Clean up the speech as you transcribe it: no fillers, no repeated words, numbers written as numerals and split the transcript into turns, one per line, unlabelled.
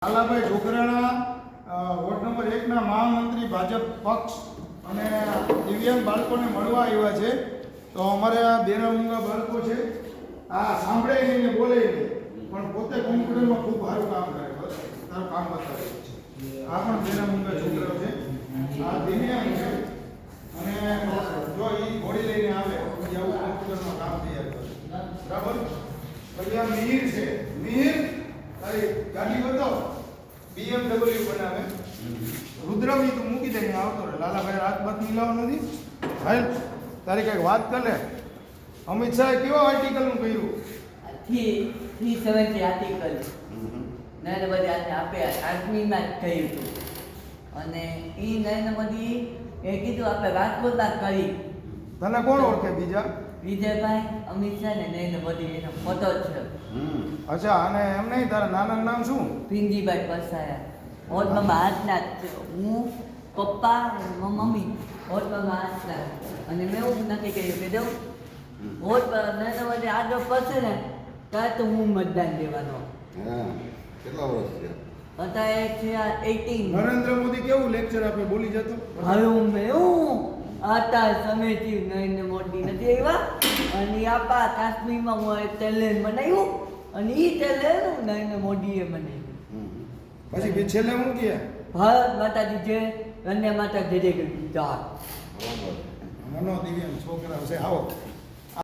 Lalabhai ઢોકરાણા ward number 1 ના મહામંત્રી ભાજપ પક્ષ અને દિવ્યાંગ બાળકોને મળવા આવ્યા છે. તો અમારે આ બેરામૂંગા બાળકો છે, આ સાંભળે નહીં બોલે નહીં, પણ પોતે કોમ્પ્યુટરમાં ખૂબ સારું કામ કરે, તારું કામ બતાવે છે. આ પણ બેરામૂંગા છોકરાઓ છે, આ દિવ્યાંગ છે અને જો એ ઘોડી લઈને આવે પછી આવું કોમ્પ્યુટરમાં કામ તૈયાર કરે, બરાબર. પછી આ મિહિર છે, મિહિર તારી ગાડી બતાવો. BMW બનાવે. રુદ્રવી તું મૂકી દે, આવતો રે. લાલાભાઈ રાત બાત મિલાવ નથી. હાલ તારી કઈક વાત કર લે. અમિત શાહે કેવા આર્ટિકલનું કર્યું?
370 આર્ટિકલ નરેન્દ્ર મોદી આપે આર્મીમાં જ થયું હતું. અને એ નરેન્દ્ર મોદી એ કીધું આપણે રાજકોટમાં કરી.
તને કોણ ઓળખે બીજા?
વિજયભાઈ, અમિત શાહ ને નરેન્દ્ર મોદી એનો ફોટો છે.
અચ્છા, અને એમ નહીં, તારા નાનાનું નામ શું?
પિંજીભાઈ પસાયા. હોટમાં હાથના જ છે. હું પપ્પા અને મમ્મી હોટમાં હાથના. અને મેં એવું નક્કી કર્યું કે જો વોટ નરેન્દ્ર મોદી આગળ પડશે ને ત્યારે તો હું મતદાન દેવાનો.
કેટલા વર્ષ છે?
અત્યારે છે 18.
નરેન્દ્ર મોદી કેવું લેક્ચર આપે, બોલી જતો?
હવે હું આતા સમયથી નરેન્દ્ર મોદી નથી આવ્યા અને આપા કાશ્મીરમાં હું ટેલેન્ટ બનાવ્યું અને એ ટેલેન્ટ નરેન્દ્ર મોદીએ બનાવ્યું.
પછી છેલ્લે હું કહે?
ભારત માતાજી જય, વંદે માતા જય જય કરી.
મનો દિવ્યાંગ છોકરા છે, આવો.